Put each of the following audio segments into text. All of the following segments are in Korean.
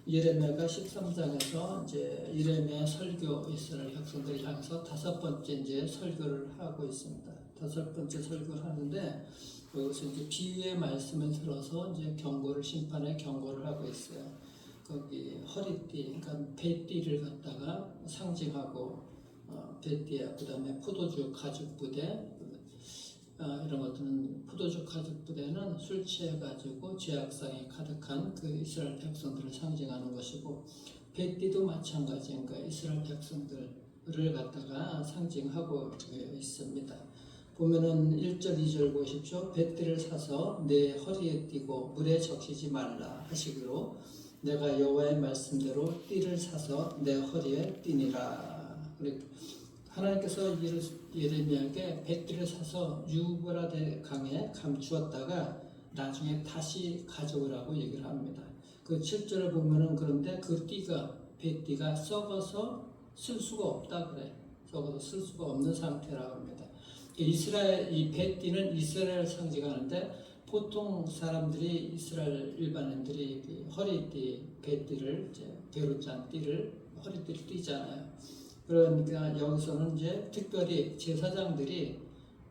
예레미야가 13장에서 이제 예레미야 설교 이스라엘 백성들을 향해서 다섯 번째 이제 설교를 하고 있습니다. 다섯 번째 설교를 하는데 여기서 이제 비유의 말씀을 들어서 이제 경고를 심판의 경고를 하고 있어요. 거기 허리띠, 그러니까 배띠를 갖다가 상징하고 배띠야, 그다음에 포도주 가죽 부대. 이런 것들은 포도주 가죽 부대는 술 취해가지고 죄악상이 가득한 그 이스라엘 백성들을 상징하는 것이고, 배띠도 마찬가지인 거예요. 이스라엘 백성들을 갖다가 상징하고 있습니다. 보면은 1절 2절 보십시오. 배띠를 사서 내 허리에 띠고 물에 적시지 말라 하시기로 내가 여호와의 말씀대로 띠를 사서 내 허리에 띠니라. 하나님께서 예레미야에게 배띠를 사서 유브라데 강에 감추었다가 나중에 다시 가져오라고 얘기를 합니다. 그 7절을 보면은 그런데 그 띠가, 배띠가 썩어서 쓸 수가 없다 그래. 썩어서 쓸 수가 없는 상태라고 합니다. 이 배띠는 이스라엘을 상징하는데, 보통 사람들이, 이스라엘 일반인들이 허리띠, 배띠를, 이제 배로 짠 띠를, 허리띠를 띠잖아요. 그러니까 여기서는 이제 특별히 제사장들이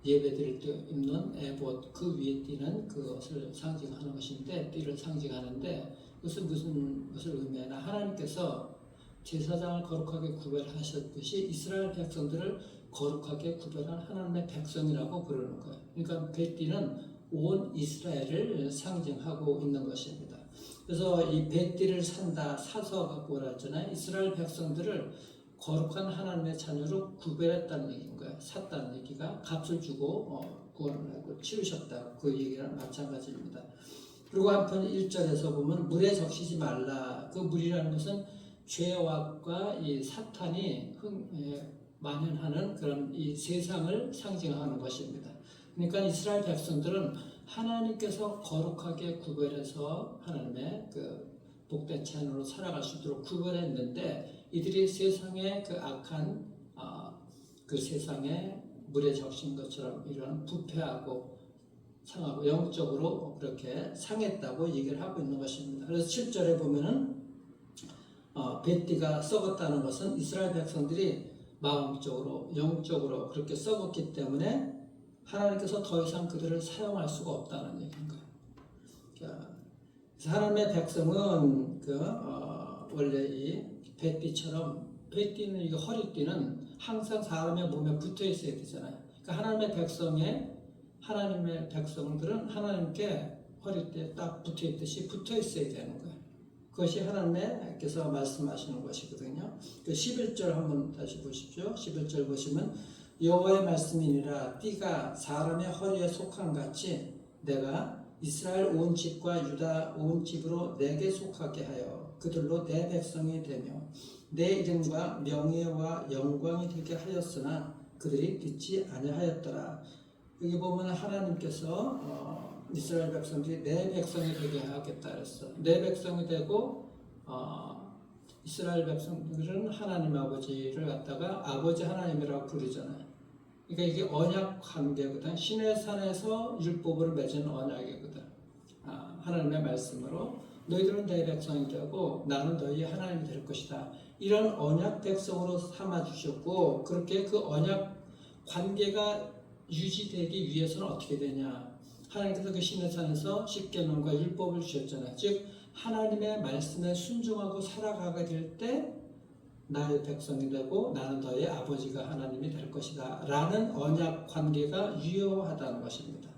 예배드릴 때 입는 에봇, 그 위에 띠는 그것을 상징하는 것인데, 띠를 상징하는데, 그것은 무슨 것을 의미하나, 하나님께서 제사장을 거룩하게 구별하셨듯이 이스라엘 백성들을 거룩하게 구별한 하나님의 백성이라고 부르는 거예요. 그러니까 배띠는 온 이스라엘을 상징하고 있는 것입니다. 그래서 이 배띠를 사서 갖고 오라 했잖아요. 이스라엘 백성들을 거룩한 하나님의 자녀로 구별했다는 얘기인 거예요. 샀다는 얘기가 값을 주고 구원을 하고 치우셨다, 그 얘기랑 마찬가지입니다. 그리고 한편 1절에서 보면 물에 적시지 말라. 그 물이라는 것은 죄악과 이 사탄이 만연하는 그런 이 세상을 상징하는 것입니다. 그러니까 이스라엘 백성들은 하나님께서 거룩하게 구별해서 하나님의 그 복된 자녀로 살아갈 수 있도록 구별했는데, 이들이 세상의 그 악한 그 세상에 물에 적신 것처럼 이런 부패하고 상하고 영적으로 그렇게 상했다고 얘기를 하고 있는 것입니다. 그래서 7절에 보면은 배띠가 썩었다는 것은 이스라엘 백성들이 마음적으로 영적으로 그렇게 썩었기 때문에 하나님께서 더 이상 그들을 사용할 수가 없다는 얘기인 거예요. 하나님의 백성은 원래 이 배띠처럼, 배띠는 이거 허리띠는 항상 사람의 몸에 붙어 있어야 되잖아요. 그러니까 하나님의 백성들은 하나님께 허리띠에 딱 붙어 있듯이 붙어 있어야 되는 거예요. 그것이 하나님께서 말씀하시는 것이거든요. 그 11절 한번 다시 보십시오. 11절 보시면 여호와의 말씀이니라 띠가 사람의 허리에 속한 같이 내가 이스라엘 온 집과 유다 온 집으로 내게 속하게 하여 그들로 내 백성이 되며 내 이름과 명예와 영광이 되게 하였으나 그들이 듣지 아니하였더라. 여기 보면 하나님께서 이스라엘 백성들이 내 백성이 되게 하겠다 그랬어. 내 백성이 되고 이스라엘 백성들은 하나님 아버지를 갖다가 아버지 하나님이라고 부르잖아요. 그러니까 이게 언약 관계거든. 신의 산에서 율법으로 맺은 언약이거든. 하나님의 말씀으로 너희들은 내 백성이 되고 나는 너희의 하나님이 될 것이다. 이런 언약 백성으로 삼아 주셨고, 그렇게 그 언약 관계가 유지되기 위해서는 어떻게 되냐? 하나님께서 그 신의 산에서 십계명과 율법을 주셨잖아요. 즉 하나님의 말씀에 순종하고 살아가게 될 때 나의 백성이 되고 나는 너의 아버지가 하나님이 될 것이다 라는 언약 관계가 유효하다는 것입니다.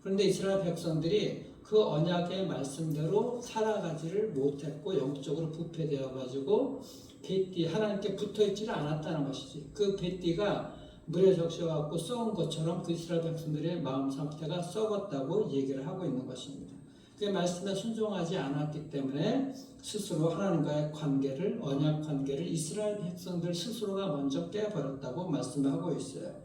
그런데 이스라엘 백성들이 그 언약의 말씀대로 살아가지를 못했고 영적으로 부패되어 가지고 배띠, 하나님께 붙어있지를 않았다는 것이지. 그 배띠가 물에 적셔갖고 썩은 것처럼 그 이스라엘 백성들의 마음 상태가 썩었다고 얘기를 하고 있는 것입니다. 그 말씀에 순종하지 않았기 때문에 스스로 하나님과의 관계를, 언약 관계를 이스라엘 백성들 스스로가 먼저 깨버렸다고 말씀하고 있어요.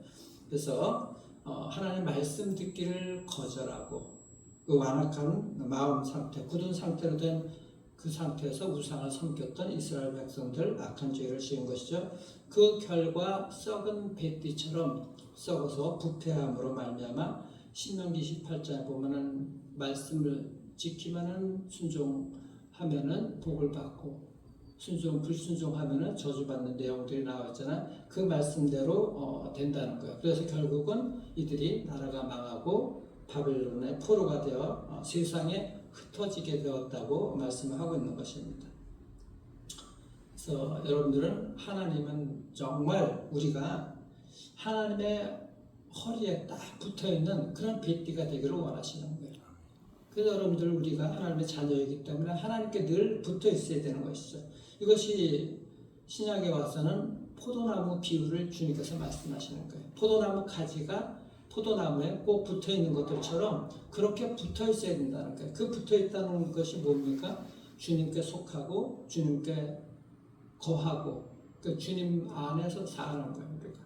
그래서 하나님 말씀 듣기를 거절하고 그 완악한 마음 상태, 굳은 상태로 된 그 상태에서 우상을 섬겼던 이스라엘 백성들, 악한 죄를 지은 것이죠. 그 결과 썩은 배띠처럼 썩어서 부패함으로 말미암아 신명기 28장에 보면은 말씀을 지키면은 순종하고 하면은 복을 받고 불순종하면은 저주받는 내용들이 나왔잖아. 그 말씀대로 된다는 거예요. 그래서 결국은 이들이 나라가 망하고 바벨론의 포로가 되어 세상에 흩어지게 되었다고 말씀을 하고 있는 것입니다. 그래서 여러분들은 하나님은 정말 우리가 하나님의 허리에 딱 붙어있는 그런 뱃띠가 되기를 원하시는 거예요. 그래서 여러분들 우리가 하나님의 자녀이기 때문에 하나님께 늘 붙어 있어야 되는 것이죠. 이것이 신약에 와서는 포도나무 비유를 주님께서 말씀하시는 거예요. 포도나무 가지가 포도나무에 꼭 붙어 있는 것들처럼 그렇게 붙어 있어야 된다는 거예요. 그 붙어 있다는 것이 뭡니까? 주님께 속하고 주님께 거하고 그 주님 안에서 사는 거예요. 우리가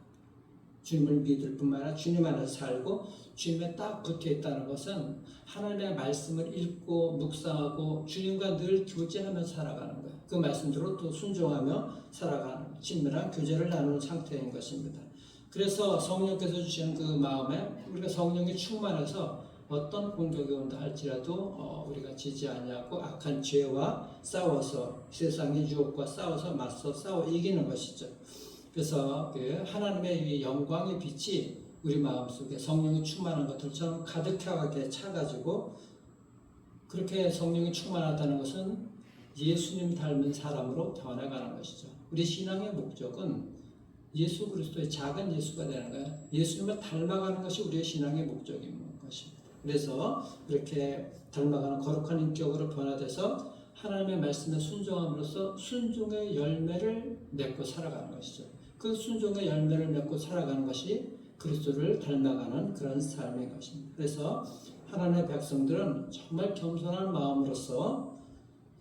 주님을 믿을 뿐만 아니라 주님 안에서 살고 주님에 딱 붙어 있다는 것은 하나님의 말씀을 읽고 묵상하고 주님과 늘 교제하며 살아가는 거예요. 그 말씀대로 또 순종하며 살아가는 친밀한 교제를 나누는 상태인 것입니다. 그래서 성령께서 주시는 그 마음에 우리가 성령이 충만해서 어떤 공격이 온다 할지라도 우리가 지지 아니하고 악한 죄와 싸워서 세상의 유혹과 싸워서 맞서 싸워 이기는 것이죠. 그래서 하나님의 영광의 빛이 우리 마음속에 성령이 충만한 것들처럼 가득하게 차가지고 그렇게 성령이 충만하다는 것은 예수님 닮은 사람으로 변해가는 것이죠. 우리 신앙의 목적은 예수 그리스도의 작은 예수가 되는 거예요. 예수님을 닮아가는 것이 우리의 신앙의 목적인 것입니다. 그래서 이렇게 닮아가는 거룩한 인격으로 변화돼서 하나님의 말씀에 순종함으로써 순종의 열매를 맺고 살아가는 것이죠. 그 순종의 열매를 맺고 살아가는 것이 그리스도를 닮아가는 그런 삶인 것입니다. 그래서 하나님의 백성들은 정말 겸손한 마음으로서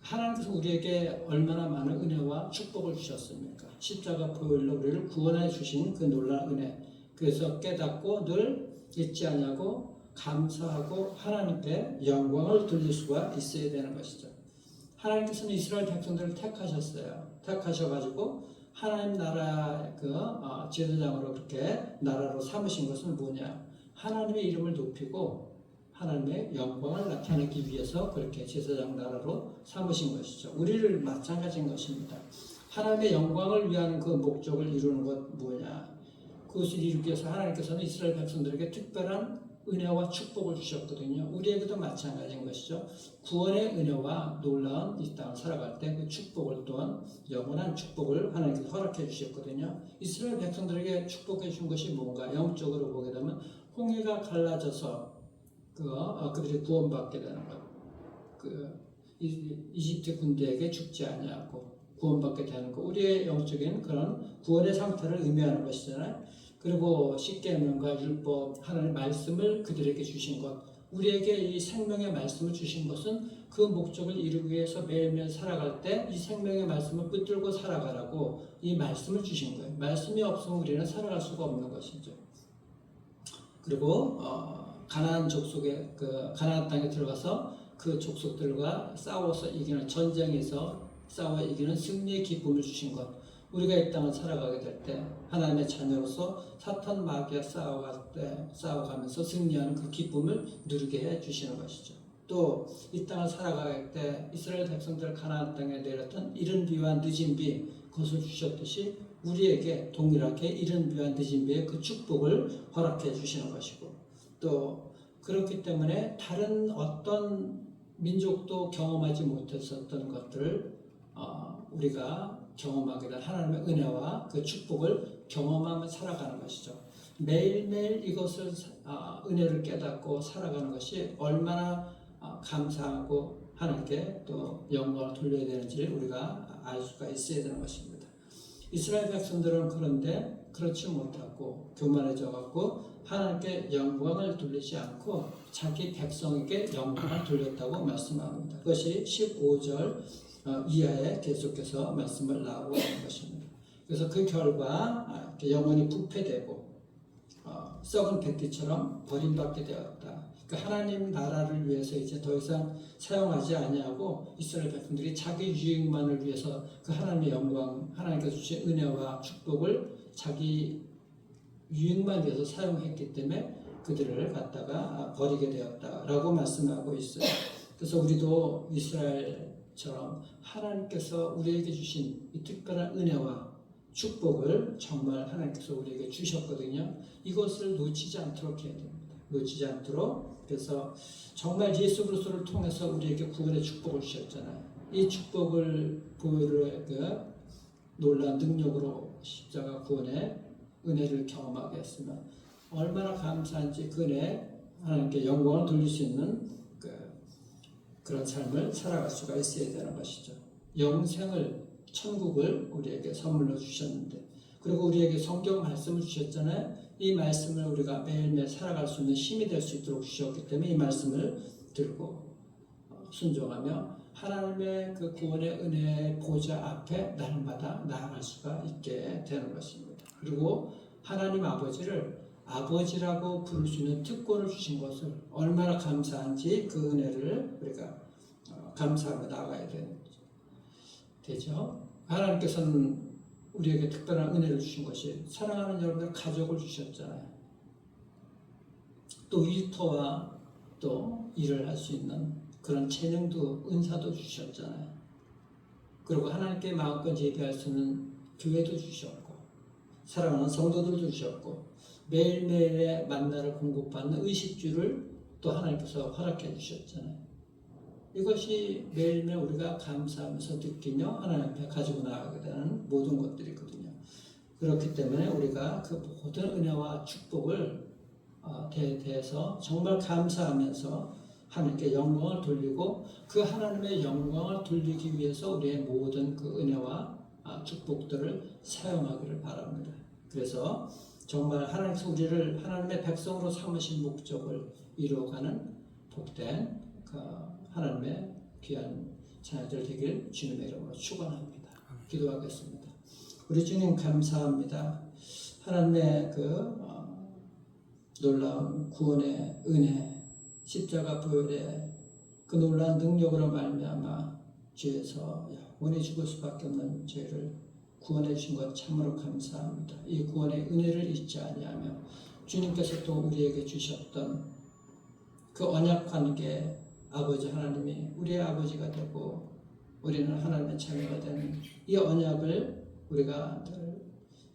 하나님께서 우리에게 얼마나 많은 은혜와 축복을 주셨습니까? 십자가 보혈로 우리를 구원해 주신 그 놀라운 은혜. 그래서 깨닫고 늘 잊지 아니하고 감사하고 하나님께 영광을 돌릴 수가 있어야 되는 것이죠. 하나님께서는 이스라엘 백성들을 택하셨어요. 택하셔가지고 하나님 나라 제사장으로 그렇게 나라로 삼으신 것은 뭐냐? 하나님의 이름을 높이고 하나님의 영광을 나타내기 위해서 그렇게 제사장 나라로 삼으신 것이죠. 우리를 마찬가지인 것입니다. 하나님의 영광을 위한 그 목적을 이루는 것 뭐냐? 그것을 이루기 위해서 하나님께서는 이스라엘 백성들에게 특별한 은혜와 축복을 주셨거든요. 우리에게도 마찬가지인 것이죠. 구원의 은혜와 놀라운 이 땅을 살아갈 때 그 축복을 또한 영원한 축복을 하나님께서 허락해 주셨거든요. 이스라엘 백성들에게 축복해 준 것이 뭔가 영적으로 보게 되면 홍해가 갈라져서 그들이 구원받게 되는 것. 이집트 군대에게 죽지 아니하고 구원받게 되는 것. 우리의 영적인 그런 구원의 상태를 의미하는 것이잖아요. 그리고 십계명과 율법 하나님의 말씀을 그들에게 주신 것, 우리에게 이 생명의 말씀을 주신 것은 그 목적을 이루기 위해서 매일매일 살아갈 때 이 생명의 말씀을 붙들고 살아가라고 이 말씀을 주신 거예요. 말씀이 없으면 우리는 살아갈 수가 없는 것이죠. 그리고 가나안 족속의 가나안 땅에 들어가서 그 족속들과 싸워서 이기는 전쟁에서 싸워 이기는 승리의 기쁨을 주신 것. 우리가 이 땅을 살아가게 될 때 하나님의 자녀로서 사탄 마귀와 싸워가면서 승리하는 그 기쁨을 누리게 해주시는 것이죠. 또 이 땅을 살아갈 때 이스라엘 백성들 가나안 땅에 내렸던 이른 비와 늦은 비 그것을 주셨듯이 우리에게 동일하게 이른 비와 늦은 비의 그 축복을 허락해 주시는 것이고 또 그렇기 때문에 다른 어떤 민족도 경험하지 못했었던 것들을 우리가 경험하게 된 하나님의 은혜와 그 축복을 경험하며 살아가는 것이죠. 매일매일 이것을 은혜를 깨닫고 살아가는 것이 얼마나 감사하고 하나님께 또 영광을 돌려야 되는지를 우리가 알 수가 있어야 되는 것입니다. 이스라엘 백성들은 그런데 그렇지 못하고 교만해져 갖고 하나님께 영광을 돌리지 않고 자기 백성에게 영광을 돌렸다고 말씀합니다. 그것이 15절 이하에 계속해서 말씀을 나오고 있는 것입니다. 그래서 그 결과 영혼이 부패되고 썩은 백기처럼 버림받게 되었다. 그러니까 하나님 나라를 위해서 이제 더 이상 사용하지 아니하고 이스라엘 백성들이 자기 유익만을 위해서 그 하나님의 영광, 하나님께서 주신 은혜와 축복을 자기 유익만 위해서 사용했기 때문에 그들을 갖다가 버리게 되었다라고 말씀하고 있어요. 그래서 우리도 이스라엘 것처럼 하나님께서 우리에게 주신 이 특별한 은혜와 축복을 정말 하나님께서 우리에게 주셨거든요. 이것을 놓치지 않도록 해야 됩니다. 놓치지 않도록. 그래서 정말 예수 그리스도를 통해서 우리에게 구원의 축복을 주셨잖아요. 이 축복을 그 놀라운 능력으로 십자가 구원의 은혜를 경험하게 했으면 얼마나 감사한지 그 은혜 하나님께 영광을 돌릴 수 있는 그런 삶을 살아갈 수가 있어야 되는 것이죠. 영생을 천국을 우리에게 선물로 주셨는데, 그리고 우리에게 성경 말씀을 주셨잖아요. 이 말씀을 우리가 매일매일 살아갈 수 있는 힘이 될 수 있도록 주셨기 때문에 이 말씀을 들고 순종하며 하나님의 그 구원의 은혜의 보좌 앞에 날마다 나아갈 수가 있게 되는 것입니다. 그리고 하나님 아버지를 아버지라고 부를 수 있는 특권을 주신 것을 얼마나 감사한지 그 은혜를 우리가 감사하며 나아가야 되죠. 하나님께서는 우리에게 특별한 은혜를 주신 것이 사랑하는 여러분들 가족을 주셨잖아요. 또 일터와 또 일을 할 수 있는 그런 재능도 은사도 주셨잖아요. 그리고 하나님께 마음껏 예배할 수 있는 교회도 주셨고 사랑하는 성도들도 주셨고 매일매일의 만나를 공급받는 의식주를 또 하나님께서 허락해 주셨잖아요. 이것이 매일매일 우리가 감사하면서 느끼며 하나님 앞에 가지고 나가게 되는 모든 것들이거든요. 그렇기 때문에 우리가 그 모든 은혜와 축복을 대해서 정말 감사하면서 하나님께 영광을 돌리고 그 하나님의 영광을 돌리기 위해서 우리의 모든 그 은혜와 축복들을 사용하기를 바랍니다. 그래서 정말 하나님께서 우리를 하나님의 백성으로 삼으신 목적을 이루어가는 복된 그 하나님의 귀한 자녀들 되길 주님의 이름으로 축원합니다. 기도하겠습니다. 우리 주님 감사합니다. 하나님의 그 놀라운 구원의 은혜, 십자가 부활의 그 놀라운 능력으로 말미암아 죄에서 영원히 죽을 수밖에 없는 죄를 구원해 주신 것 참으로 감사합니다. 이 구원의 은혜를 잊지 아니하며 주님께서 또 우리에게 주셨던 그 언약 관계, 아버지 하나님이 우리의 아버지가 되고 우리는 하나님의 자녀가 되는 이 언약을 우리가 늘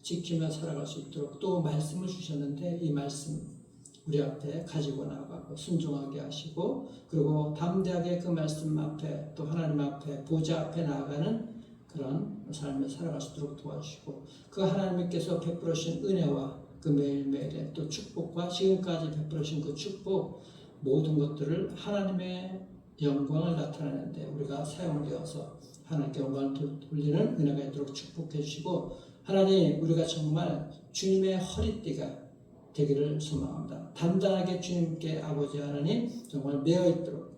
지키며 살아갈 수 있도록 또 말씀을 주셨는데 이 말씀 우리 앞에 가지고 나가고 순종하게 하시고 그리고 담대하게 그 말씀 앞에 또 하나님 앞에 보좌 앞에 나아가는 그런 삶을 살아갈 수 있도록 도와주시고 그 하나님께서 베풀어 주신 은혜와 그 매일매일의 또 축복과 지금까지 베풀어 주신 그 축복 모든 것들을 하나님의 영광을 나타내는데 우리가 사용되어서 하나님께 영광을 돌리는 은혜가 있도록 축복해 주시고 하나님 우리가 정말 주님의 허리띠가 되기를 소망합니다. 단단하게 주님께 아버지 하나님 정말 매어 있도록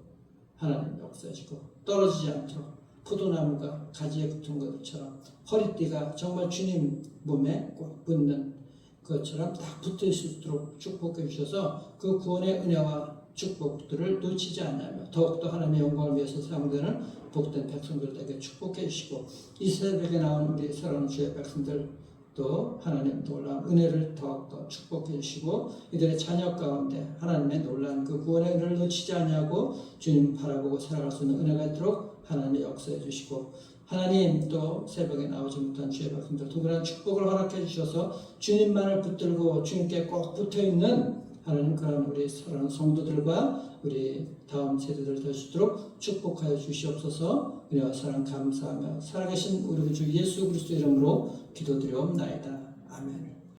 하나님 역사하시고 떨어지지 않도록 포도나무가 가지에 붙은 것처럼 허리띠가 정말 주님 몸에 꼭 붙는 것처럼 딱 붙어 있을 수 있도록 축복해 주셔서 그 구원의 은혜와 축복들을 놓치지 않으며 더욱더 하나님의 영광을 위해서 사용되는 복된 백성들에게 축복해 주시고 이 새벽에 나온 우리 사랑하는 주의 백성들 또 하나님 놀라운 은혜를 더욱더 축복해 주시고 이들의 자녀 가운데 하나님의 놀라운 그 구원의 은혜를 놓치지 않냐고 주님 바라보고 살아갈 수 있는 은혜가 있도록 하나님의 역사해 주시고 하나님 또 새벽에 나오지 못한 주의 백성들 특별한 축복을 허락해 주셔서 주님만을 붙들고 주님께 꼭 붙어있는 하나님 그런 우리 사랑하는 성도들과 우리 다음 세대들 될 수 있도록 축복하여 주시옵소서. 은혜와 사랑 감사하며 살아계신 우리 주 예수 그리스도 이름으로 기도드리옵나이다. 아멘.